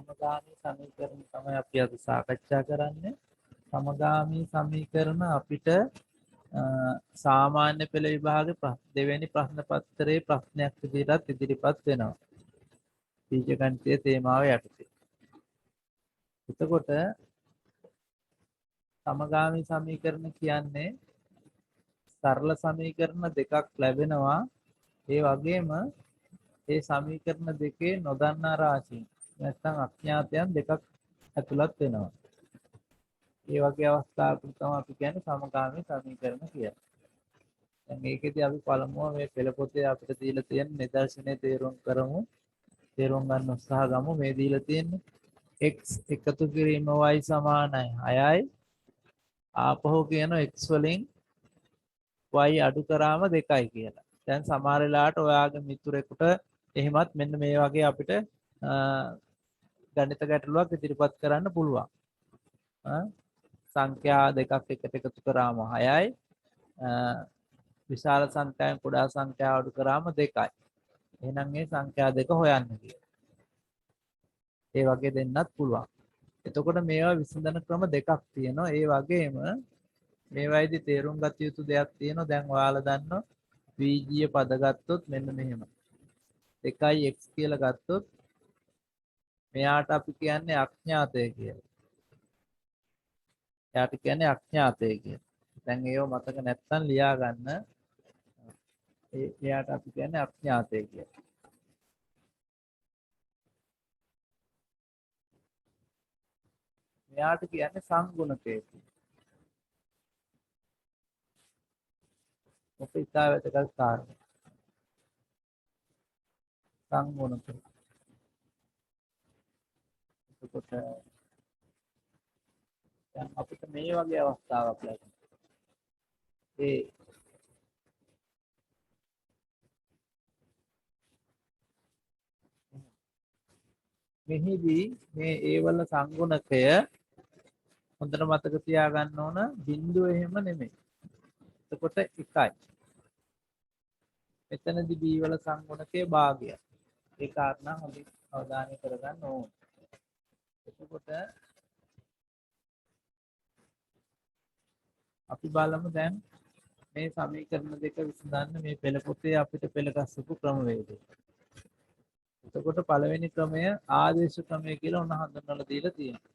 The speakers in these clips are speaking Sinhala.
සමගාමී සමීකරණ තමයි අපි අද සාකච්ඡා කරන්නේ. සමගාමී සමීකරණ අපිට සාමාන්‍ය පෙළ විභාගයේ දෙවෙනි ප්‍රශ්න පත්‍රයේ ප්‍රශ්නයක් විදිහට ඉදිරිපත් වෙනවා. බීජගණිතයේ තේමාව යටතේ. එතකොට සමගාමී සමීකරණ කියන්නේ සරල සමීකරණ දෙකක් ලැබෙනවා. ඒ වගේම ඒ සමීකරණ දෙකේ නොදන්නා රාශීන් නැත්නම් අඥාතයන් දෙකක් ඇතුළත් වෙනවා. ඒ වගේ අවස්ථාවකට තමයි අපි කියන්නේ සමගාමී සමීකරණ කියලා. දැන් මේකෙදී අපි පළමුව මේ පෙළ පොතේ අපිට දීලා තියෙන නිදර්ශනය තේරුම් කරමු. තේරුම් ගන්න උත්සාහ ගමු. මේ දීලා තියෙන්නේ x එකතු කිරීම y සමානයි 6යි. ආපහු කියන x වලින් y අඩු කරාම 2යි කියලා. දැන් සමහර වෙලාවට ඔයාගේ මිතුරෙකුට එහෙමත් මෙන්න මේ වගේ අපිට ගණිත ගැටලුවක් ඉදිරිපත් කරන්න පුළුවන්. සංඛ්‍යා දෙකක් එකට එකතු කරාම 6යි. විශාල සංඛ්‍යාවෙන් කුඩා සංඛ්‍යාව අඩු කරාම 2යි. එහෙනම් මේ සංඛ්‍යා දෙක හොයන්න කියලා. ඒ වගේ දෙන්නත් පුළුවන්. එතකොට මේවා විසඳන ක්‍රම දෙකක් තියෙනවා. ඒ වගේම මේවායිදී තේරුම් ගත යුතු දෙයක් තියෙනවා. දැන් ඔයාලා දන්නවා බීජීය පද ගත්තොත් මෙන්න මෙහෙම. 2x කියලා ගත්තොත් මෙයාට අපි කියන්නේ අඥාතය කියලා. එයාට කියන්නේ අඥාතය කියලා. දැන් ඒව මතක නැත්නම් ලියා ගන්න. එයාට අපි කියන්නේ අඥාතය කියලා. මෙයාට කියන්නේ සංගුණකය කියලා. ඔක ඉතා වැදගත් කාරණා. සංගුණකය. එතකොට දැන් අපිට මේ වගේ අවස්ථාවක් ලැබෙනවා. මෙහිදී මේ ඒවල සංගුණකය හොඳට මතක තියාගන්න ඕන බිඳුව එහෙම නෙමෙයි. එතකොට 1යි. මෙතනදී b වල සංගුණකයේ භාගය. ඒ කාරණා හොඳින් අවධානය කරගන්න ඕන. එතකොට අපි බලමු දැන් මේ සමීකරණ දෙක විසඳන්න මේ පෙළ පොතේ අපිට පෙළ ගස්සපු ක්‍රමවේදය. එතකොට පළවෙනි ක්‍රමය ආදේශ ක්‍රමය කියලා උන හඳුන්වලා දීලා තියෙනවා.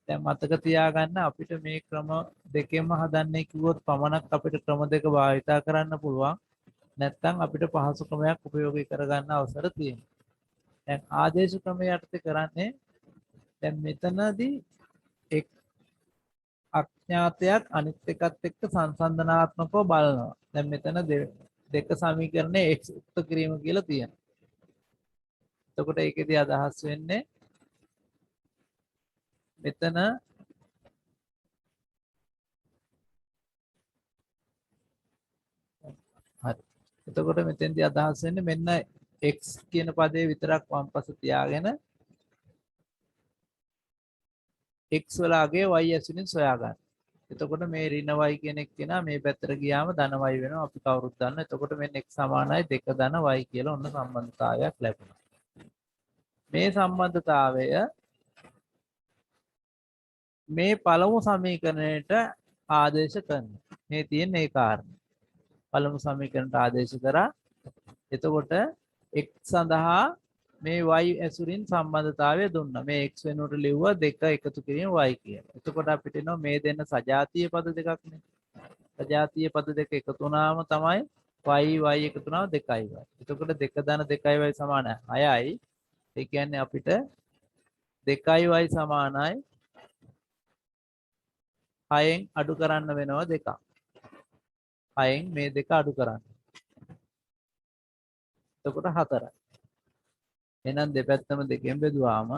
දැන් මතක තියාගන්න අපිට මේ ක්‍රම දෙකෙන්ම හදන්නේ කිව්වොත් පමණක් අපිට ක්‍රම දෙක භාවිතා කරන්න පුළුවන්. නැත්නම් අපිට පහසු ක්‍රමයක් උපයෝගී කරගන්න අවසර තියෙනවා. දැන් ආදේශ ක්‍රමය යටතේ කරන්නේ දැන් මෙතනදී එක් අඥාතයක් අනිත් එකත් එක්ක සංසන්දනාත්මකව බලනවා. දැන් මෙතන දෙක සමීකරණේ x උක්ත කිරීම කියලා තියෙනවා. එතකොට ඒකෙදී අදහස් වෙන්නේ මෙතන හරි. එතකොට මෙතෙන්දී අදහස් වෙන්නේ මෙන්න x කියන පදේ විතරක් වම්පස තියාගෙන x වල අගය y ඇසුරින් සොයා ගන්න. එතකොට මේ ඍණ y කියන එක කෙනා මේ පැත්තට ගියාම ධන y වෙනවා. අපි කවුරුත් දන්නවා. එතකොට මෙන්න x සමානයි 2 ධන y කියලා ඔන්න සම්බන්ධතාවයක් ලැබෙනවා. මේ සම්බන්ධතාවය මේ පළමු සමීකරණයට ආදේශ කරනවා. මේ තියෙන ඒ කාරණේ. පළමු සමීකරණයට ආදේශ කරා. එතකොට x සඳහා මේ y ඇසුරින් සම්බන්ධතාවය දුන්නා. මේ x වෙනුවට ලිව්වා 2 එකතු කිරීම y කියලා. එතකොට අපිට එනවා මේ දෙන්න සජාතීය පද දෙකක් නේ. සජාතීය පද දෙක එකතු වුණාම තමයි y එකතු වුණාම 2y. එතකොට 2 ධන 2y සමාන 6යි. ඒ කියන්නේ අපිට 2y සමානයි 6න් අඩු කරන්න වෙනවා 2ක්. 6න් මේ දෙක අඩු කරන්න. එතකොට 4යි. එහෙනම් දෙපැත්තම දෙකෙන් බෙදුවාම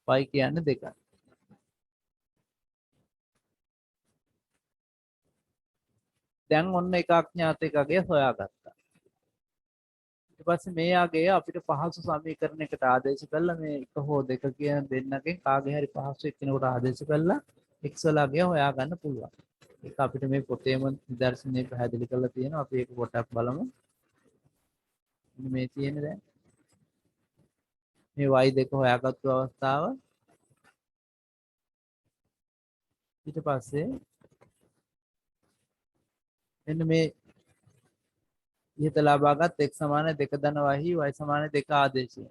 y කියන්නේ 2යි. දැන් ඔන්න එක අඥාතයකගේ හොයාගත්තා. ඊට පස්සේ මේ අගය අපිට පහසු සමීකරණයකට ආදේශ කළා මේ 1 හෝ 2 කියන දෙන්නගෙන් කාගේ හරි පහසු එක්කෙනෙකුට ආදේශ කළා x වල අගය හොයාගන්න පුළුවන්. ඒක අපිට මේ පොතේම නිදර්ශනයේ පැහැදිලි කරලා තියෙනවා. අපි ඒක පොඩ්ඩක් බලමු. මේ තියෙන්නේ දැන් මේ y දෙක හොයාගත්තු අවස්ථාව ඊට පස්සේ මෙන්න මේ ඉහත ලබාගත් x සමාන 2 ධන y y සමාන 2 ආදේශය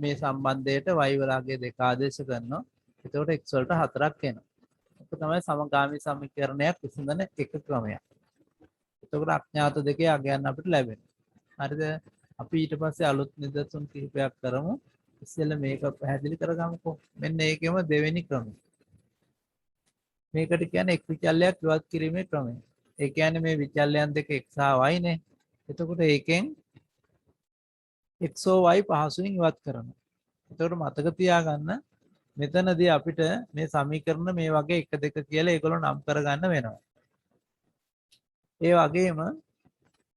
මේ සම්බන්ධයට y වලගේ 2 ආදේශ කරනවා. එතකොට x වලට 4ක් එනවා. ඒක තමයි සමගාමී සමීකරණයක් විසඳන එක ක්‍රමයක්. එතකොට අඥාත දෙකේ අගයන් අපිට ලැබෙනවා. හරිද? අපි ඊට පස්සේ අලුත් නිදසුන් කිහිපයක් කරමු. ඉස්සෙල්ලා මේක පැහැදිලි කරගමුකෝ. මෙන්න ඒකෙම දෙවෙනි ක්‍රමය. මේකට කියන්නේ එක් විචල්‍යයක් ඉවත් කිරීමේ ක්‍රමය. ඒ කියන්නේ මේ විචල්‍යයන් දෙක x හා y නේ. එතකොට ඒකෙන් x හෝ y පහසුවෙන් ඉවත් කරනවා. එතකොට මතක තියාගන්න මෙතනදී අපිට මේ සමීකරණ මේ වගේ 1 2 කියලා ඒගොල්ලෝ නම් කරගන්න වෙනවා. ඒ වගේම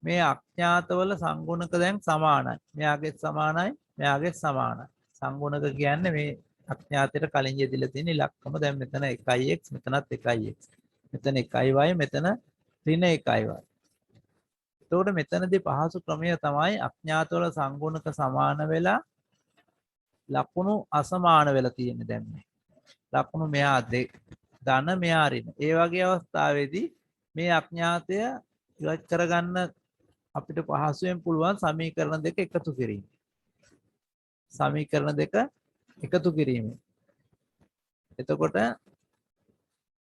මේ අඥාතවල සංගුණක දැන් සමානයි. මෙයාගේ සමානයි, මෙයාගේ සමානයි. සංගුණක කියන්නේ මේ අඥාතයට කලින් යෙදিলা තියෙන ඉලක්කම දැන් මෙතන 1x මෙතනත් 1x. මෙතන 1y මෙතන ඍණ 1y. එතකොට මෙතනදී පහසු ක්‍රමය තමයි අඥාතවල සංගුණක සමාන වෙලා ලකුණු අසමාන වෙලා තියෙන්නේ දැන් මේ. ලකුණු මෙහා ධන මෙහා ඍණ. ඒ වගේ අවස්ථාවේදී මේ අඥාතය ඉවත් කරගන්න අපිට පහසුවෙන් පුළුවන් සමීකරණ දෙක එකතු කිරීම. සමීකරණ දෙක එකතු කිරීම. එතකොට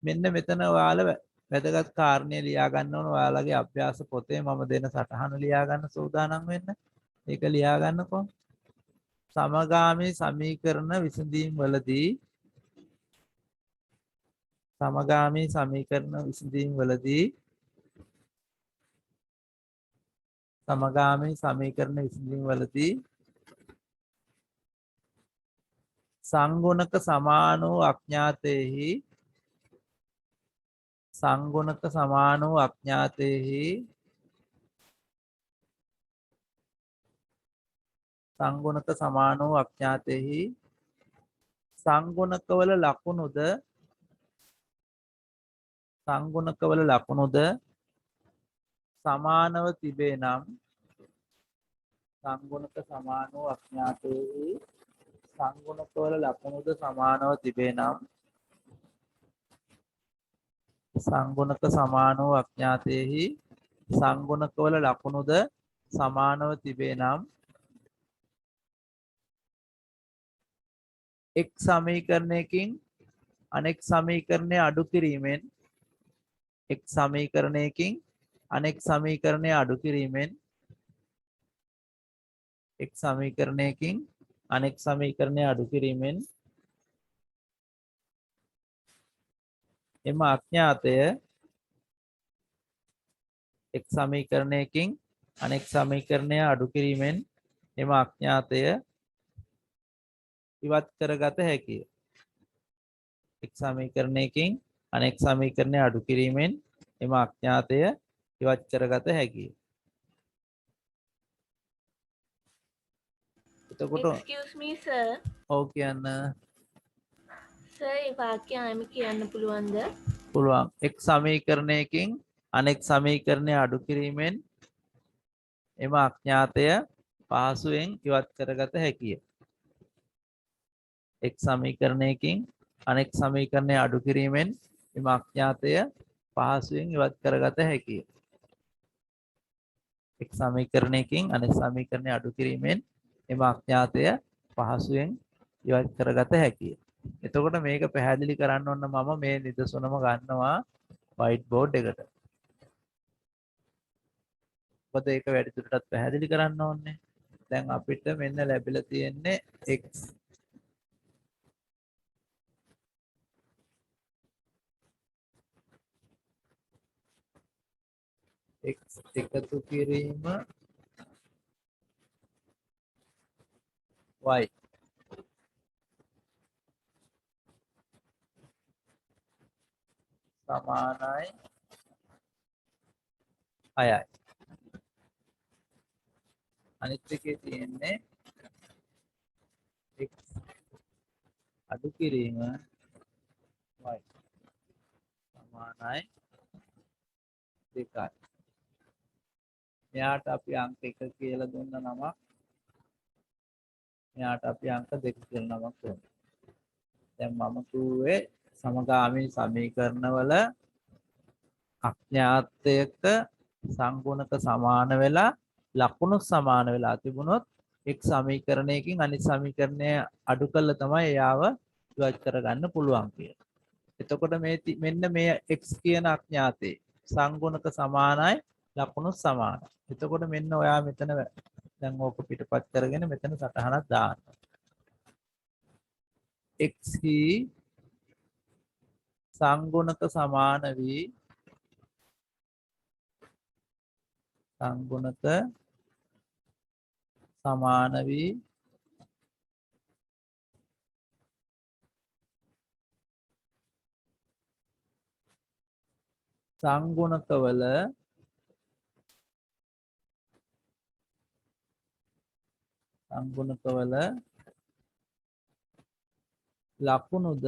මෙන්න මෙතන ඔයාලා වැදගත් කාරණේ ලියා ගන්න ඕන. ඔයාලගේ අභ්‍යාස පොතේ මම දෙන සටහන ලියා ගන්න සූදානම් වෙන්න. ඒක ලියා ගන්නකො. සමගාමී සමීකරණ විසඳීම් වලදී සමගාමී සමීකරණ විසඳීම් වලදී සමගාමී සමීකරණ විසඳීම් වලදී සංගුණක සමාන වූ අඥාතයෙහි සංගුණක සමාන වූ අඥාතයෙහි සංගුණක සමාන වූ අඥාතයෙහි සංගුණකවල ලකුණුද සමානව තිබේ නම් සංගුණක සමාන වූ අඥාතයෙහි සංගුණකවල ලකුණුද සමානව තිබේ නම් සංගුණක සමාන වූ අඥාතයෙහි සංගුණකවල ලකුණුද සමානව තිබේ නම් එක් සමීකරණයකින් අනෙක් සමීකරණය අඩු කිරීමෙන් එක් සමීකරණයකින් අනෙක් සමීකරණය අඩු කිරීමෙන් එක් සමීකරණයකින් අනෙක් සමීකරණය අඩු කිරීමෙන් එම අඥාතය එක් සමීකරණයකින් අනෙක් සමීකරණය අඩු කිරීමෙන් එම අඥාතය ඉවත් කරගත හැකිය. එක් සමීකරණයකින් අනෙක් සමීකරණය අඩු කිරීමෙන් එම අඥාතය ඉවත් කරගත හැකිය. එතකොට Excuse me sir. ඔව් කියන්න සර් ඒ වාක්‍ය ආයෙම කියන්න පුළුවන්ද? පුළුවන්. එක් සමීකරණයකින් අනෙක් සමීකරණය අඩු කිරීමෙන් එම අඥාතය පහසුවෙන් ඉවත් කරගත හැකිය. එක් සමීකරණයකින් අනෙක් සමීකරණය අඩු කිරීමෙන් එම අඥාතය පහසුවෙන් ඉවත් කරගත හැකිය. එක් සමීකරණයකින් අනෙක් සමීකරණය අඩු කිරීමෙන් එම අඥාතය පහසුවෙන් ඉවත් කරගත හැකිය. එතකොට මේක පැහැදිලි කරන්න ඕන මම මේ නිදසුනම ගන්නවා white board එකට. මොකද ඒක වැඩිදුරටත් පැහැදිලි කරන්න ඕනේ. දැන් අපිට මෙන්න ලැබිලා තියෙන්නේ x x එකතු කිරීම y සමානයි 6යි. අනිත් එකේ තියෙන්නේ x අඩු කිරීම y සමානයි 2යි. මෙයාට අපි අංක 1 කියලා දුන්න නමක් මෙයාට අපි අංක 2 කියලා නමක් දෙමු. දැන් මම කිව්වේ සමගාමී සමීකරණවල අඥාතයක සංගුණක සමාන වෙලා ලකුණු සමාන වෙලා තිබුණොත් එක් සමීකරණයකින් අනිත් සමීකරණය අඩු කළා තමයි එයාව ඉවත් කරගන්න පුළුවන් කියලා. එතකොට මෙන්න මේ x කියන අඥාතේ සංගුණක සමානයි ලකුණු සමානයි. එතකොට මෙන්න ඔයා මෙතන දැන් ඕක පිටපත් කරගෙන මෙතන සටහනක් දාන්න. x හි සංගුණක සමාන වී සංගුණක සමාන වී සංගුණකවල ලකුණුද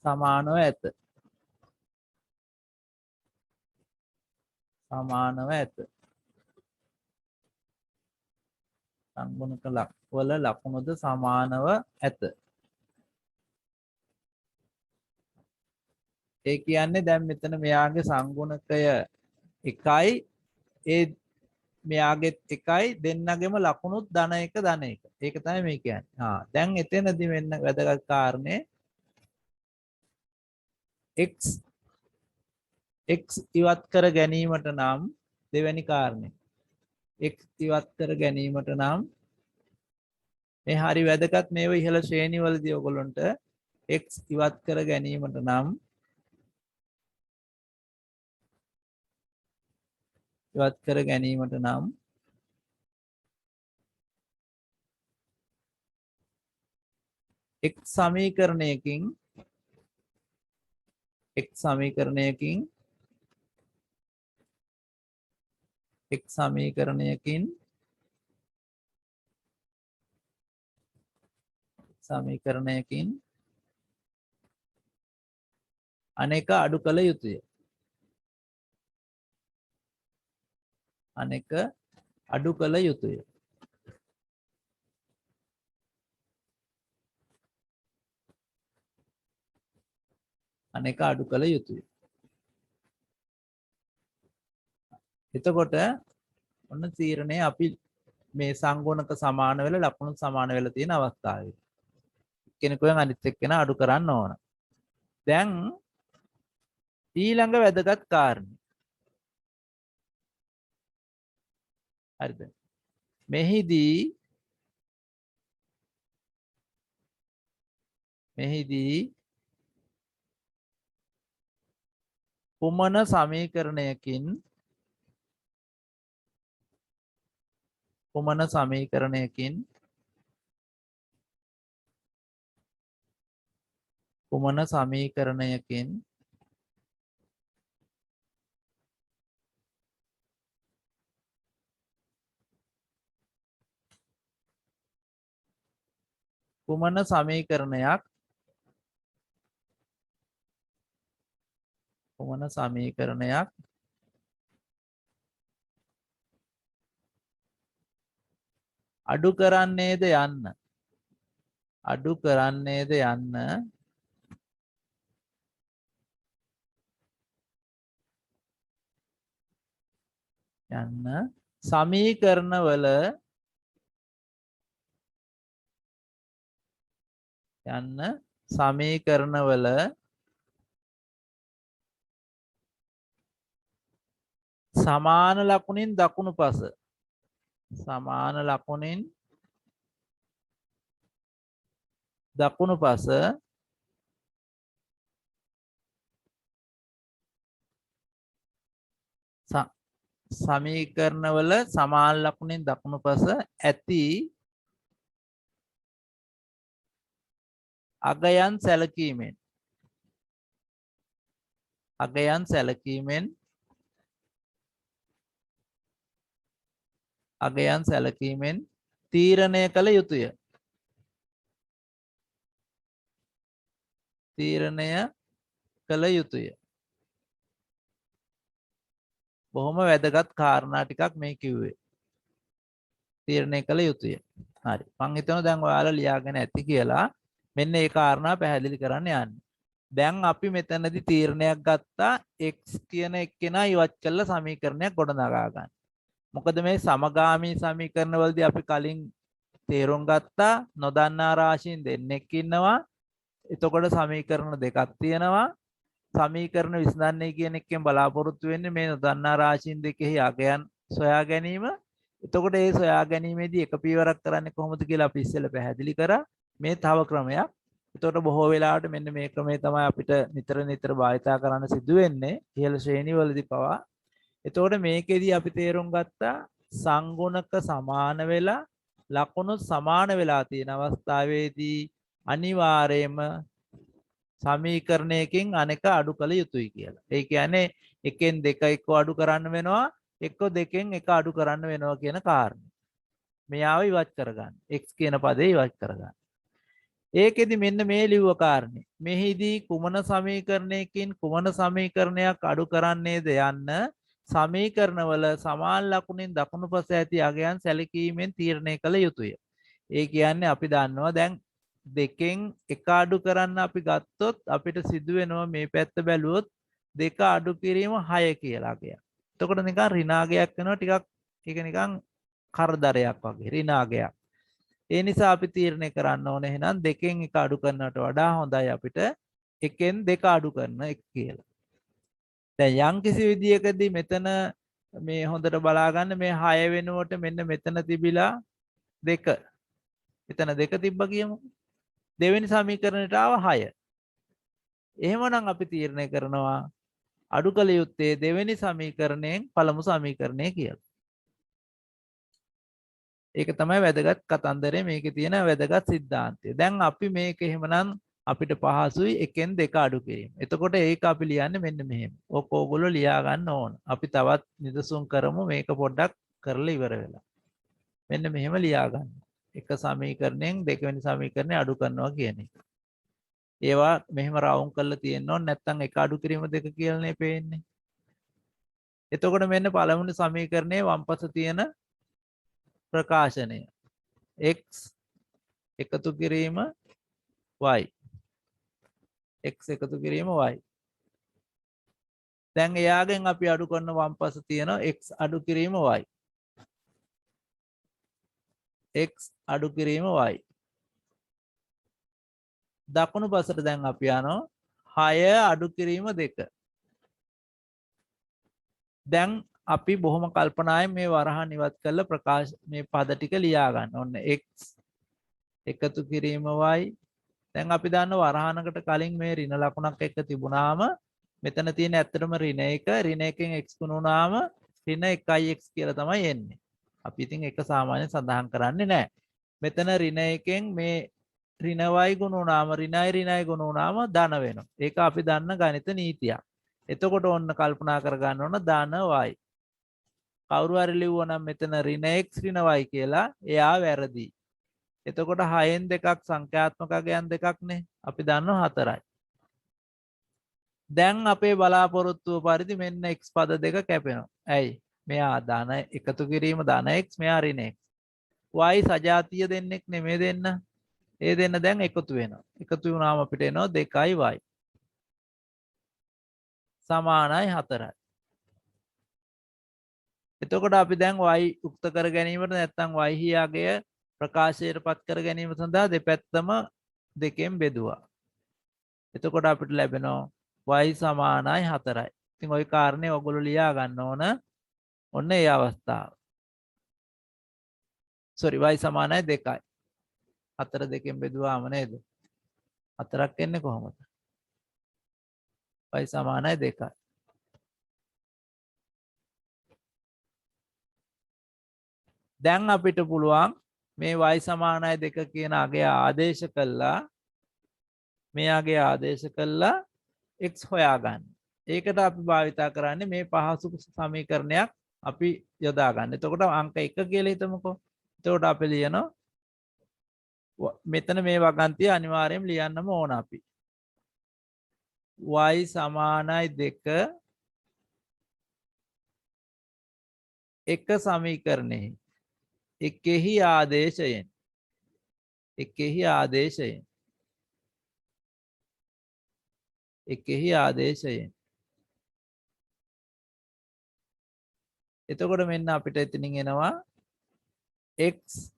සමානව ඇත. සංගුණක වල ලකුණුද සමානව ඇත. ඒ කියන්නේ දැන් මෙතන මෙයාගේ සංගුණකය 1යි ඒ මෙයාගෙත් 1යි දෙන්නගෙම ලකුණුත් ධන 1 ධන 1. ඒක තමයි මේ කියන්නේ. දැන් එතනදී වෙන්න වැදගත් කාරණේ x ඉවත් කර ගැනීමට නම් දෙවැනි කාරණේ x ඉවත් කර ගැනීමට නම් මේ හරි වැදගත් මේව ඉහළ ශ්‍රේණිවලදී ඔයගොල්ලන්ට x ඉවත් කර ගැනීමට නම් එක් සමීකරණයකින් අනෙක අඩු කළ යුතුය. අනෙක අඩු කළ යුතුය. එතකොට ඔන්න තීරණය අපි මේ සංගුණක සමාන වෙලා ලකුණු සමාන වෙලා තියෙන අවස්ථාවේ කෙනෙකුෙන් අනිත් එක්කෙනා අඩු කරන්න ඕන. දැන් ඊළඟ වැදගත් කාරණේ. හරිද? මෙහිදී කුමන සමීකරණයකින් අඩු කරන්නේද යන්න සමීකරණවල සමාන ලකුණින් දකුණු පස සමීකරණවල සමාන ලකුණින් දකුණු පස ඇති අගයන් සැලකීමෙන් තීරණය කළ යුතුය. බොහොම වැදගත් කාරණා ටිකක් මේ කිව්වේ. තීරණය කළ යුතුය. හරි. මං හිතනවා දැන් ඔයාලා ලියාගෙන ඇති කියලා. මෙන්න ඒ කාරණා පැහැදිලි කරන්න යන්නේ. දැන් අපි මෙතනදී තීරණයක් ගත්තා x කියන එක්කෙනා ඉවත් කළ සමීකරණයක් ගොඩනගා ගන්න. මොකද මේ සමගාමී සමීකරණ වලදී අපි කලින් තේරුම් ගත්තා නොදන්නා රාශීන් දෙන්නෙක් ඉන්නවා. එතකොට සමීකරණ දෙකක් තියෙනවා. සමීකරණ විසඳන්නේ කියන එකෙන් බලාපොරොත්තු වෙන්නේ මේ නොදන්නා රාශීන් දෙකෙහි අගයන් සොයා ගැනීම. එතකොට ඒ සොයා ගැනීමේදී එක පියවරක් කරන්නේ කොහොමද කියලා අපි ඉස්සෙල්ලා පැහැදිලි කරා. මේ තව ක්‍රමයක්. එතකොට බොහෝ වෙලාවට මෙන්න මේ ක්‍රමය තමයි අපිට නිතර භාවිතා කරන්න සිදු වෙන්නේ ඉහළ ශ්‍රේණිවලදී පවා. එතකොට මේකෙදී අපි තේරුම් ගත්තා සංගුණක සමාන වෙලා ලකුණු සමාන වෙලා තියෙන අවස්ථාවේදී අනිවාර්යයෙන්ම සමීකරණයකින් අනෙක අඩු කළ යුතුයි කියලා. ඒ කියන්නේ එකෙන් දෙක එක්ක අඩු කරන්න වෙනවා, එක්ක දෙකෙන් එක අඩු කරන්න වෙනවා කියන කාරණේ. මෙයාව ඉවත් කරගන්න. x කියන පදේ ඉවත් කරගන්න. ඒකෙදි මෙන්න මේ ලිව්ව කාරණේ. මෙහිදී කුමන සමීකරණයකින් කුමන සමීකරණයක් අඩු කරන්නේද යන්න සමීකරණවල සමාන ලකුණින් දකුණුපස ඇති අගයන් සැලකීමෙන් තීරණය කළ යුතුය. ඒ කියන්නේ අපි දන්නවා දැන් දෙකෙන් එක අඩු කරන්න අපි ගත්තොත් අපිට සිදු වෙනවා මේ පැත්ත බැලුවොත් දෙක අඩු කිරීම 6 කියලා අගයක්. එතකොට නිකන් ඍණාගයක් වෙනවා ටිකක් ඒක නිකන් කරදරයක් වගේ ඍණාගයක්. ඒ නිසා අපි තීරණය කරන්න ඕනේ එහෙනම් දෙකෙන් එක අඩු කරනවට වඩා හොඳයි අපිට එකෙන් දෙක අඩු කරන එක කියලා. දැන් යම්කිසි විදියකදී මෙතන මේ හොඳට බලා ගන්න මේ 6 වෙනුවට මෙන්න මෙතන තිබිලා 2. එතන 2 තිබ්බ කියමු. දෙවෙනි සමීකරණයට ආව 6. එහෙමනම් අපි තීරණය කරනවා අඩු කළ යුත්තේ දෙවෙනි සමීකරණයෙන් පළමු සමීකරණය කියලා. ඒක තමයි වැදගත් කතන්දරේ මේකේ තියෙන වැදගත් સિદ્ધාන්තය. දැන් අපි මේක එහෙමනම් අපිට පහසුයි එකෙන් දෙක අඩු කිරීම. එතකොට ඒක අපි ලියන්නේ මෙන්න මෙහෙම. ඕගොල්ලෝ ලියා ගන්න ඕන. අපි තවත් නිදසුන් කරමු මේක පොඩ්ඩක් කරලා ඉවර වෙලා. මෙන්න මෙහෙම ලියා ගන්න. එක සමීකරණයෙන් දෙවෙනි සමීකරණය අඩු කරනවා කියන එක. ඒවා මෙහෙම රවුම් කරලා තියෙන්න ඕන නැත්නම් එක අඩු කිරීම දෙක කියලානේ පේන්නේ. එතකොට මෙන්න පළවෙනි සමීකරණයේ වම්පස තියෙන ප්‍රකාශනය x එකතු කිරීම y x එකතු කිරීම y. දැන් එයාගෙන් අපි අඩු කරන වම්පස තියෙන x අඩු කිරීම y. x අඩු කිරීම y. දකුණු පසට දැන් අපි යනවා 6 අඩු කිරීම 2. දැන් අපි බොහොම කල්පනායෙන් මේ වරහන් ඉවත් කරලා ප්‍රකාශ මේ පද ටික ලියා ගන්න. ඔන්න x එකතු කිරීම y. දැන් අපි දන්න වරහනකට කලින් මේ ඍණ ලකුණක් එක තිබුණාම මෙතන තියෙන ඇත්තටම ඍණ 1 ඍණ 1න් x ගුණ වුණාම ඍණ 1x කියලා තමයි එන්නේ. අපි ඉතින් ඒක සාමාන්‍යයෙන් සඳහන් කරන්නේ නැහැ. මෙතන ඍණ 1න් මේ ඍණ y ගුණ වුණාම ඍණයි ගුණ වුණාම ධන වෙනවා. ඒක අපි දන්න ගණිත නීතියක්. එතකොට ඔන්න කල්පනා කරගන්න ඕන ධන y. කවුරු හරි ලිව්වා නම් මෙතන ඍණ x ඍණ y කියලා එයා වැරදි. එතකොට 6න් දෙකක් සංඛ්‍යාත්මක අගයන් දෙකක් නේ. අපි දන්නවා 4යි. දැන් අපේ බලාපොරොත්තුව පරිදි මෙන්න x පද දෙක කැපෙනවා. ඇයි? මෙයා ධන එකතු කිරීම ධන x මෙයා ඍණ x. y සජාතිය දෙන්නෙක් නෙමෙයි දෙන්න. ඒ දෙන්න දැන් එකතු වෙනවා. එකතු වුණාම අපිට එනවා 2y සමානයි 4යි. එතකොට අපි දැන් y උක්ත කර ගැනීමට නැත්නම් y හියාගය ප්‍රකාශයට පත් කර ගැනීම සඳහා දෙපැත්තම දෙකෙන් බෙදුවා. එතකොට අපිට ලැබෙනවා y සමානයි 4යි. ඉතින් ওই කාරණේ ඔයගොල්ලෝ ලියා ගන්න ඕන. ඔන්න ඒ අවස්ථාව. y සමානයි 2යි. 4 දෙකෙන් බෙදුවාම නේද? 4ක් එන්නේ කොහොමද? y සමානයි 2යි. දැන් අපිට පුළුවන් මේ y සමානයි 2 කියන අගය ආදේශ කළා මෙයාගේ ආදේශ කළා x හොයාගන්න. ඒකට අපි භාවිතා කරන්නේ මේ පහසු සමීකරණයක් අපි යොදා ගන්න. එතකොට අංක 1 කියලා හිතමුකෝ. එතකොට අපි ලියනවා මෙතන මේ වගන්තිය අනිවාර්යයෙන් ලියන්නම ඕන අපි. y සමානයි 2 එක සමීකරණෙහි එකෙහි ආදේශයෙන් එකෙහි ආදේශයෙන් එකෙහි ආදේශයෙන් එතකොට මෙන්න අපිට එතනින් එනවා x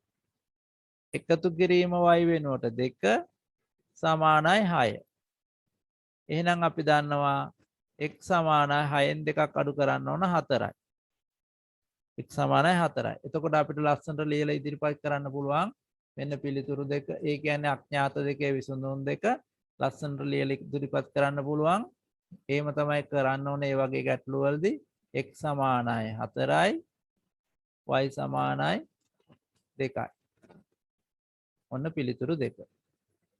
එකතු කිරීම y වෙනුවට 2 සමානයි 6. එහෙනම් අපි දන්නවා x සමානයි 6න් 2ක් අඩු කරන්න ඕන 4යි. x සමානයි 4යි. එතකොට අපිට ලස්සනට ලියලා ඉදිරිපත් කරන්න පුළුවන් මෙන්න පිළිතුරු දෙක. ඒ කියන්නේ අඥාත දෙකේ විසඳුම් දෙක ලස්සනට ලියලා ඉදිරිපත් කරන්න පුළුවන්. එහෙම තමයි කරන්න ඕනේ මේ වගේ ගැටලු වලදී x සමානයි 4යි y සමානයි 2යි. ඔන්න පිළිතුරු දෙක.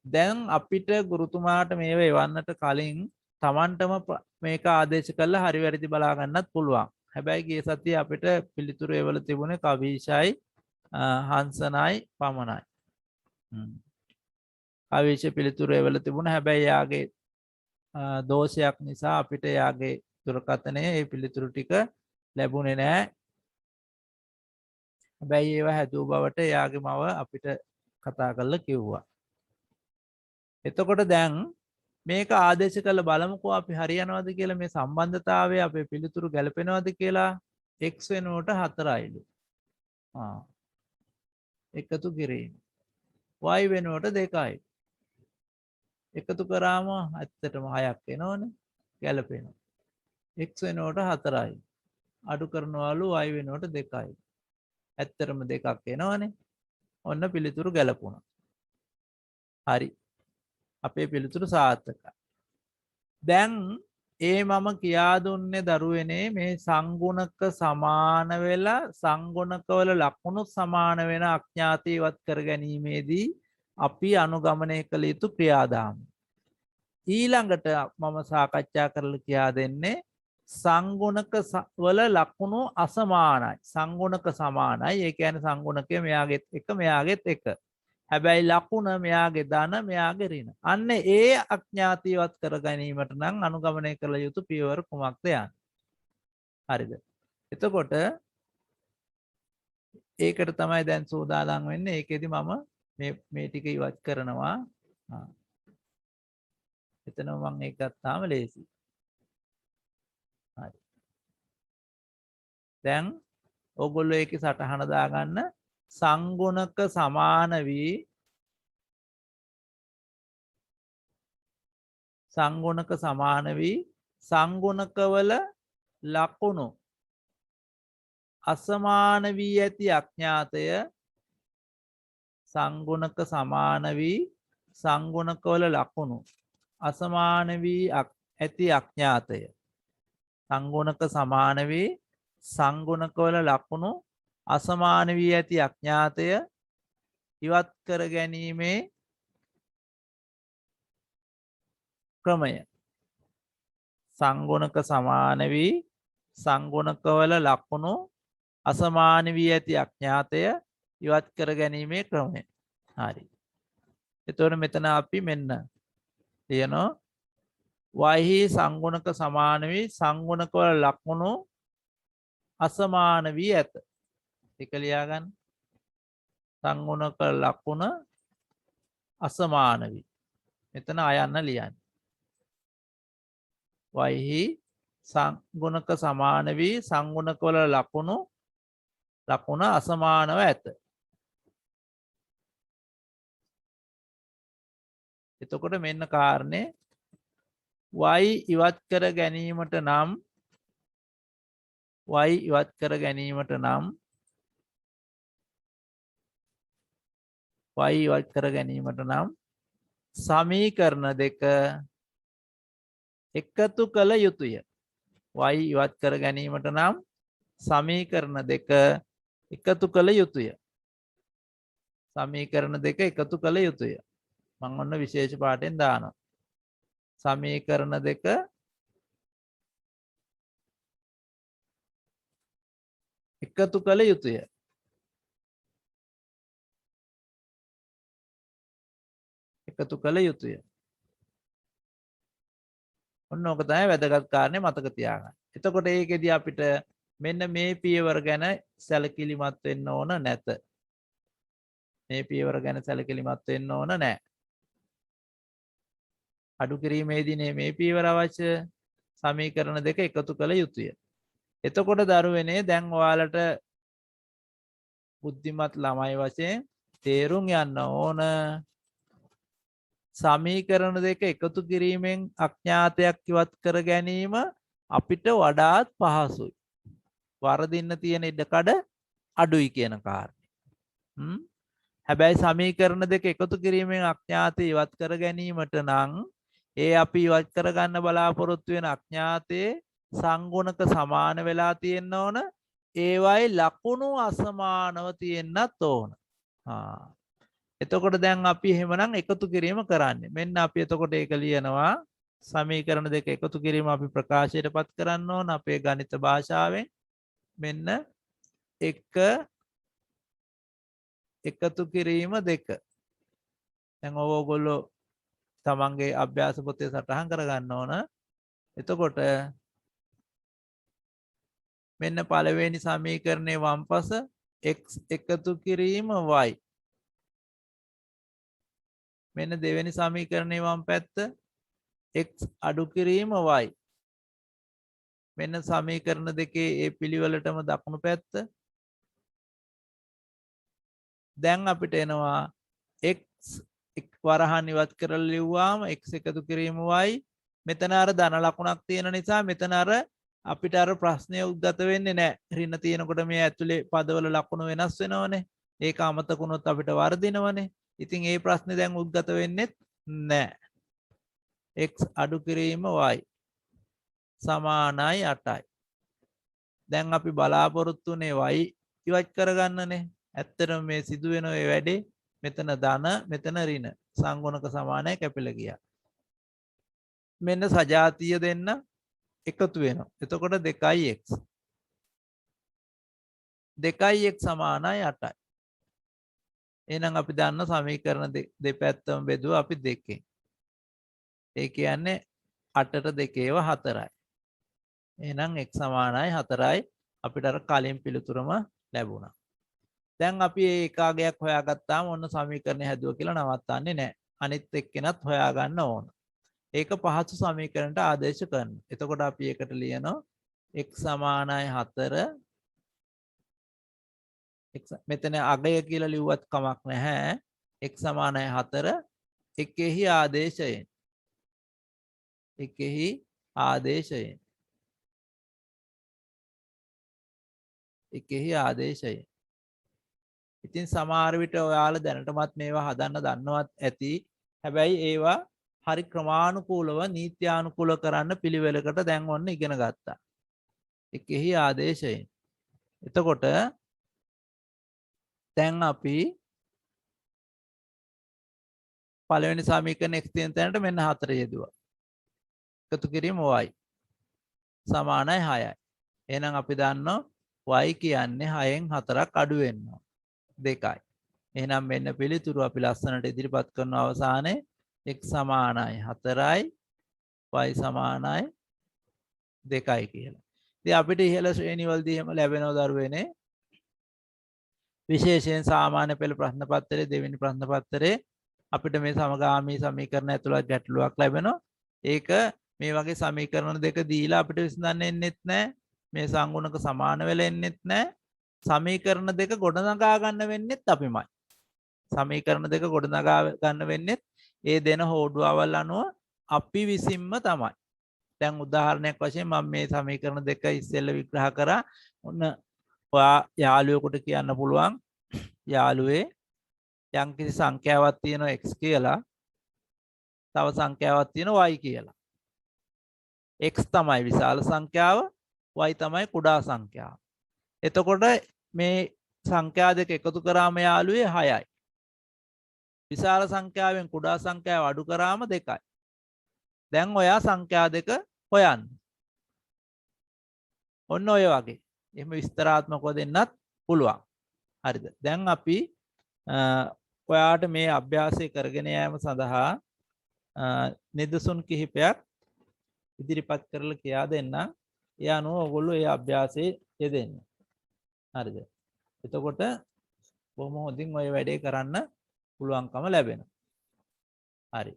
දැන් අපිට ගුරුතුමාට මේව එවන්නට කලින් Tamanටම මේක ආදේශ කරලා හරි වැරදි බලා ගන්නත් පුළුවන්. හැබැයි ගිය සතියේ අපිට පිළිතුරු එවල තිබුණේ කවිෂයි හංසනයි පමණයි. කවිෂ පිළිතුරු එවල තිබුණා. හැබැයි යාගේ දෝෂයක් නිසා අපිට යාගේ දුරකථනයේ මේ පිළිතුරු ටික ලැබුණේ නැහැ. හැබැයි ඒව හැදුව බවට යාගේ මව අපිට කතා කරලා කිව්වා. එතකොට දැන් මේක ආදේශ කරලා බලමුකෝ අපි හරියනවද කියලා මේ සම්බන්ධතාවය අපේ පිළිතුරු ගැලපෙනවද කියලා x වෙනුවට 4යිලු. එකතු කිරීම. y වෙනුවට 2යි. එකතු කරාම ඇත්තටම 6ක් එනවනේ. ගැලපෙනවා. x වෙනුවට 4යි. අඩු කරනවලු y වෙනුවට 2යි. ඇත්තටම 2ක් එනවනේ. ඔන්න පිළිතුරු ගැලපුණා. හරි. අපේ පිළිතුරු සාර්ථකයි. දැන් මම කියා දුන්නේ දරුවනේ මේ සංගුණක සමාන වෙලා සංගුණකවල ලකුණු සමාන වෙන අඥාත ඉවත් කර ගැනීමේදී අපි අනුගමනය කළ යුතු ක්‍රියාදාම. ඊළඟට මම සාකච්ඡා කරලා කියා දෙන්නේ සංගුණක වල ලකුණු අසමානයි. සංගුණක සමානයි. ඒ කියන්නේ සංගුණකය මෙයාගෙත් එක මෙයාගෙත් එක. හැබැයි ලකුණ මෙයාගේ ධන මෙයාගේ ඍණ. අන්න ඒ අඥාත ඉවත් කර ගැනීමට නම් අනුගමනය කළ යුතු පියවර කුමක්ද යන්නේ. හරිද? එතකොට ඒකට තමයි දැන් සූදානම් වෙන්නේ. ඒකෙදි මම මේ ටික ඉවත් කරනවා. එතන මම ඒක ගත්තාම ලේසි. හරි. දැන් ඕගොල්ලෝ ඒකේ සටහන දාගන්න. සංගුණක සමාන වී සංගුණකවල ලකුණු අසමාන වී ඇති අඥාතය සංගුණක සමාන වී සංගුණකවල ලකුණු අසමාන වී ඇති අඥාතය සංගුණක සමාන වී සංගුණකවල ලකුණු අසමාන වී ඇති අඥාතය ඉවත් කර ගැනීමේ ක්‍රමය. සංගුණක සමාන වී සංගුණකවල ලකුණු අසමාන වී ඇති අඥාතය ඉවත් කර ගැනීමේ ක්‍රමය. හරි. එතකොට මෙතන අපි මෙන්න ලියනවා y සංගුණක සමාන වී සංගුණකවල ලකුණු අසමාන වී ඇත. ඒක ලියා ගන්න. සංගුණක ලකුණ අසමාන වී. මෙතන අයන්න ලියන්න. y සංගුණක සමාන වී සංගුණකවල ලකුණ අසමානව ඇත. එතකොට මෙන්න කාරණේ y ඉවත් කර ගැනීමට නම් සමීකරණ දෙක එකතු කළ යුතුය. y ඉවත් කර ගැනීමට නම් සමීකරණ දෙක එකතු කළ යුතුය. සමීකරණ දෙක එකතු කළ යුතුය. මම ඔන්න විශේෂ පාඩෙන් දානවා. සමීකරණ දෙක එකතු කළ යුතුය. එකතු කළ යුතුය. ඔන්න ඕක තමයි වැදගත් කාරණේ මතක තියාගන්න. එතකොට ඒකෙදී අපිට මෙන්න මේ පියවර ගැන සැලකිලිමත් වෙන්න ඕන නැත. මේ පියවර ගැන සැලකිලිමත් වෙන්න ඕන නැහැ. අඩු කිරීමේදී මේ පියවර අවශ්‍ය සමීකරණ දෙක එකතු කළ යුතුය. එතකොට දරුවනේ දැන් ඔයාලට බුද්ධිමත් ළමයි වශයෙන් තේරුම් යන්න ඕන සමීකරණ දෙක එකතු කිරීමෙන් අඥාතයක් ඉවත් කර ගැනීම අපිට වඩාත් පහසුයි. වරදින්න තියෙන ඉඩකඩ අඩුයි කියන කාරණේ. හැබැයි සමීකරණ දෙක එකතු කිරීමෙන් අඥාතය ඉවත් කර ගැනීමට නම් ඒ අපි ඉවත් කරගන්න බලාපොරොත්තු වෙන අඥාතයේ සංගුණක සමාන වෙලා තියෙන්න ඕන. ඒවයි ලකුණු අසමානව තියෙන්නත් ඕන. එතකොට දැන් අපි එහෙමනම් එකතු කිරීම කරන්නේ. මෙන්න අපි එතකොට ඒක ලියනවා. සමීකරණ දෙක එකතු කිරීම අපි ප්‍රකාශයටපත් කරන්න ඕන අපේ ගණිත භාෂාවෙන්. මෙන්න එක එකතු කිරීම දෙක. දැන් ඕගොල්ලෝ තමන්ගේ අභ්‍යාස පොතේ සටහන් කරගන්න ඕන. එතකොට මෙන්න පළවෙනි සමීකරණයේ වම්පස x එකතු කිරීම y. මෙන්න දෙවෙනි සමීකරණයේ වම් පැත්ත x අඩු කිරීම y. මෙන්න සමීකරණ දෙකේ ඒ පිළිවෙලටම දකුණු පැත්ත. දැන් අපිට එනවා x වරහන් ඉවත් කරලා ලිව්වාම x එකතු කිරීම y. මෙතන අර ධන ලකුණක් තියෙන නිසා මෙතන අර අපිට අර ප්‍රශ්නය උද්ගත වෙන්නේ නැහැ. ඍණ තියෙනකොට මේ ඇතුලේ පදවල ලකුණු වෙනස් වෙනවනේ. ඒක අමතක වුණොත් අපිට වර්ධිනවනේ. ඉතින් ඒ ප්‍රශ්නේ දැන් උද්ගත වෙන්නේ නැහැ. x අඩු කිරීම y සමානයි 8යි. දැන් අපි බලාපොරොත්තු වෙන්නේ y ඉවත් කරගන්නනේ. ඇත්තටම මේ සිදුවෙන ඒ වැඩේ මෙතන ධන මෙතන ඍණ සංගුණක සමානයි කැපිලා ගියා. මෙන්න සජාතිය දෙන්න එකතු වෙනවා. එතකොට 2x 2x සමානයි 8යි. එහෙනම් අපි දන්න සමීකරණ දෙපැත්තම බෙදුවා අපි 2කින්. ඒ කියන්නේ 8ට 2 4යි. එහෙනම් x සමානයි 4යි. අපිට අර කලින් පිළිතුරම ලැබුණා. දැන් අපි මේ ඒකාගයක් හොයාගත්තාම ඔන්න සමීකරණය හැදුවා කියලා නවත්තන්නේ නැහැ. අනිත් එක්කෙනත් හොයාගන්න ඕන. ඒක පහසු සමීකරණයට ආදේශ කරනවා. එතකොට අපි ඒකට ලියනවා x සමානයි 4. මෙතන අගය කියලා ලිව්වත් කමක් නැහැ. x සමානයි 4 එකෙහි ආදේශයෙන්. එකෙහි ආදේශයෙන්. එකෙහි ආදේශයෙන්. ඉතින් සමහර විට ඔයාලා දැනටමත් මේවා හදන්න දන්නවත් ඇති. හැබැයි ඒවා හරි ක්‍රමානුකූලව නීත්‍යානුකූල කරන්න පිළිවෙලකට දැන් ඔන්න ඉගෙන ගත්තා. එකෙහි ආදේශයෙන්. එතකොට දැන් අපි පළවෙනි සමීකරණ x තියෙන තැනට මෙන්න 4 යෙදුවා. එකතු කිරීම y සමානයි 6යි. එහෙනම් අපි දන්නවා y කියන්නේ 6න් 4ක් අඩු වෙනවා. 2යි. එහෙනම් මෙන්න පිළිතුරු අපි ලස්සනට ඉදිරිපත් කරන අවසානයේ x සමානයි 4යි y සමානයි 2යි කියලා. ඉතින් අපිට ඉහළ ශ්‍රේණිවලදී එහෙම ලැබෙනවා දරුවනේ. විශේෂයෙන් සාමාන්‍ය පෙළ ප්‍රශ්න පත්‍රයේ දෙවෙනි ප්‍රශ්න පත්‍රයේ අපිට මේ සමගාමී සමීකරණ ඇතුළත් ගැටලුවක් ලැබෙනවා. ඒක මේ වගේ සමීකරණ දෙක දීලා අපිට විසඳන්න එන්නෙත් නැහැ. මේ සංගුණක සමාන වෙලා එන්නෙත් නැහැ. සමීකරණ දෙක ගොඩනගා ගන්න වෙන්නෙත් අපිමයි. සමීකරණ දෙක ගොඩනගා ගන්න වෙන්නෙත් ඒ දෙන හෝඩුවවල් අනුව අපි විසින්ම තමයි. දැන් උදාහරණයක් වශයෙන් මම මේ සමීකරණ දෙක ඉස්සෙල්ලා විග්‍රහ කරා. ඔන්න ඔයා යාළුවෙකුට කියන්න පුළුවන් යාළුවේ යම්කිසි සංඛ්‍යාවක් තියෙනවා x කියලා. තව සංඛ්‍යාවක් තියෙනවා y කියලා. x තමයි විශාල සංඛ්‍යාව, y තමයි කුඩා සංඛ්‍යාව. එතකොට මේ සංඛ්‍යා දෙක එකතු කරාම යාළුවේ 6යි. විශාල සංඛ්‍යාවෙන් කුඩා සංඛ්‍යාව අඩු කරාම 2යි. දැන් ඔයා සංඛ්‍යා දෙක හොයන්න. ඔන්න ඔය වගේ. එහෙම විස්තරාත්මකව දෙන්නත් පුළුවන්. හරිද? දැන් අපි ඔයාට මේ අභ්‍යාසය කරගෙන යාම සඳහා නිදසුන් කිහිපයක් ඉදිරිපත් කරලා කියා දෙන්න. ඒ අනුව ඔයගොල්ලෝ ඒ අභ්‍යාසයේ යෙදෙන්න. හරිද? එතකොට බොහොම හොඳින් ওই වැඩේ කරන්න පුළුවන්කම ලැබෙනවා. හරි.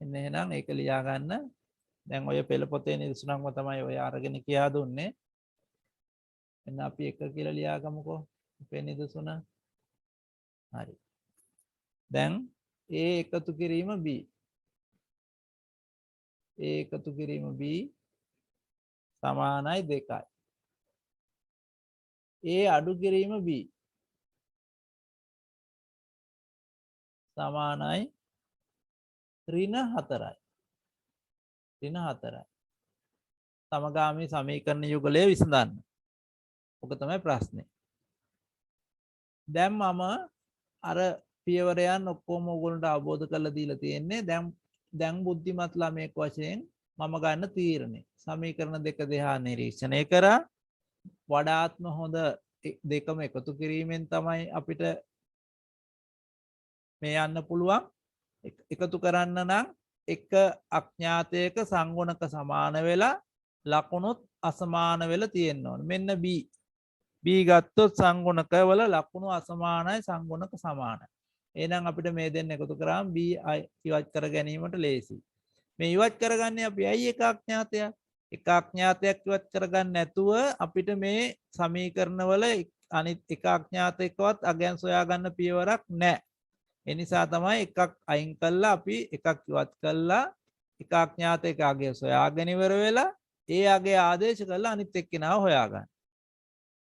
එන්න එහෙනම් ඒක ලියා ගන්න. දැන් ඔය පෙළ පොතේ නිදසුනක්ම තමයි ඔය අරගෙන කියා දුන්නේ. එන්න අපි එක කියලා ලියා ගමුකෝ. අපේ නිදසුන. හරි. දැන් A එකතු කිරීම B. A එකතු කිරීම B සමානයි 2යි. A අඩු කිරීම B සමානයි ඍණ 4යි. ඍණ 4යි. සමගාමී සමීකරණ යුගලය විසඳන්න. ඔක තමයි ප්‍රශ්නේ. දැන් මම අර පියවරයන් ඔක්කොම ඕගොල්ලන්ට අවබෝධ කරලා දීලා තියෙන්නේ. දැන් බුද්ධිමත් ළමයෙක් වශයෙන් මම ගන්න තීරණය. සමීකරණ දෙක දෙහා නිරීක්ෂණය කරා. වඩාත්ම හොඳ දෙකම එකතු කිරීමෙන් තමයි අපිට මේ යන්න පුළුවන්. එකතු කරන්න නම් එක අඥාතයක සංගුණක සමාන වෙලා ලකුණුත් අසමාන වෙලා තියෙන්න ඕන. මෙන්න B. B ගත්තොත් සංගුණක වල ලකුණු අසමානයි සංගුණක සමානයි. එහෙනම් අපිට මේ දෙන්න එකතු කරාම B ඉවත් කර ගැනීමට ලේසියි. මේ ඉවත් කරගන්නේ අපි ඇයි එක අඥාතයක්? එක අඥාතයක් ඉවත් කරගන්න නැතුව අපිට මේ සමීකරණවල අනිත් එක අඥාතයකවත් අගයන් සොයා ගන්න පියවරක් නැහැ. ඒ නිසා තමයි එකක් අයින් කළා අපි එකක් ඉවත් කළා එක අඥාතයක අගය සොයාගෙන ඉවර වෙලා ඒ අගය ආදේශ කරලා අනිත් එක්කෙනාව හොයාගන්න.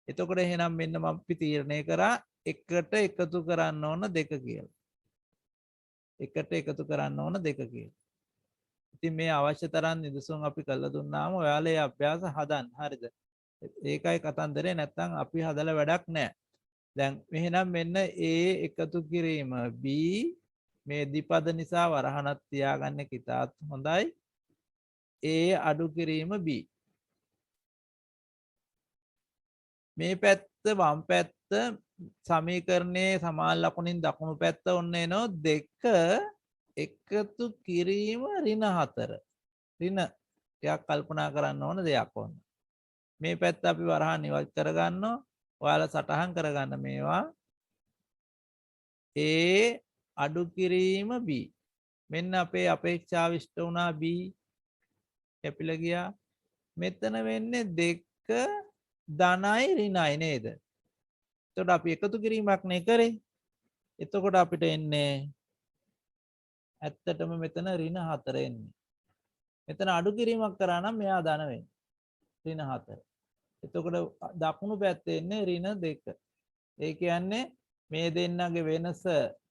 එතකොට එහෙනම් මෙන්න මම තීරණය කරා එකට එකතු කරන්න ඕන දෙක කියලා. එකට එකතු කරන්න ඕන දෙක කියලා. ඉතින් මේ අවශ්‍ය තරම් නිදසුන් අපි කළා දුන්නාම ඔයාලා ඒ අභ්‍යාස හදන්න. හරිද? ඒකයි කතන්දරේ නැත්තම් අපි හදලා වැඩක් නැහැ. දැන් එහෙනම් මෙන්න A එකතු කිරීම B මේ දීපද නිසා වරහණක් තියාගන්න කිතාත් හොඳයි. A අඩු කිරීම B. මේ පැත්ත වම් පැත්ත සමීකරණයේ සමාන ලකුණින් දකුණු පැත්ත ඔන්න එනවා 2 එකතු කිරීම ඍණ 4. ඍණ ටිකක් කල්පනා කරන්න ඕන දෙයක් ඕන. මේ පැත්ත අපි වරහන් ඉවත් කරගන්නවා. ඔයාලා සටහන් කරගන්න මේවා. A අඩු කිරීම B. මෙන්න අපේ අපේක්ෂාව ඉෂ්ට වුණා B කැපිලා ගියා. මෙතන වෙන්නේ 2 ධනයි ඍණයි නේද? එතකොට අපි එකතු කිරීමක් නේ කරේ. එතකොට අපිට එන්නේ ඇත්තටම මෙතන ඍණ 4 එන්නේ. මෙතන අඩු කිරීමක් කරා නම් මෙයා ධන වෙන්නේ. ඍණ 4. එතකොට දකුණු පැත්තේ එන්නේ ඍණ 2. ඒ කියන්නේ මේ දෙන්නගේ වෙනස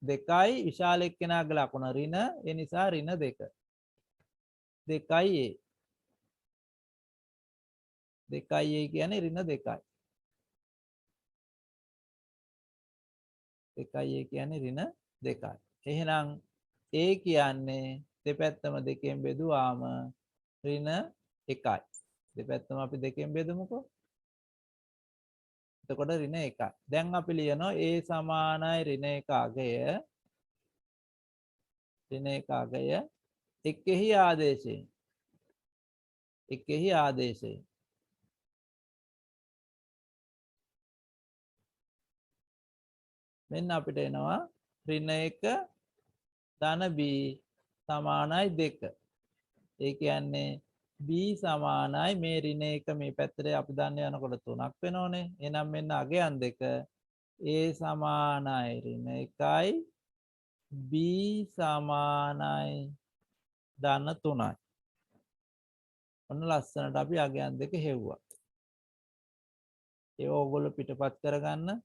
2යි විශාල එක්කෙනාගේ ලකුණ ඍණ ඒ නිසා ඍණ 2. 2යි A. 2යි A කියන්නේ ඍණ 2යි. 2යි A කියන්නේ ඍණ 2යි. එහෙනම් A කියන්නේ දෙපැත්තම දෙකෙන් බෙදුවාම ඍණ 1යි. දෙපැත්තම අපි දෙකෙන් බෙදමුකෝ. එතකොට ඍණ 1යි. දැන් අපි ලියනවා A සමානයි ඍණ 1 අගය ඍණ 1 අගය එකෙහි ආදේශයෙන්. එකෙහි ආදේශයෙන්. මෙන්න අපිට එනවා ඍණ 1 ධන B සමානයි 2. ඒ කියන්නේ B සමානයි මේ ඍණ 1 මේ පැත්තට අපි දාන්න යනකොට 3ක් වෙනෝනේ. එහෙනම් මෙන්න අගයන් දෙක A සමානයි ඍණ 1යි B සමානයි ධන 3යි. ඔන්න ලස්සනට අපි අගයන් දෙක හෙව්වා. ඒ ඕගොල්ලෝ පිටපත් කරගන්න.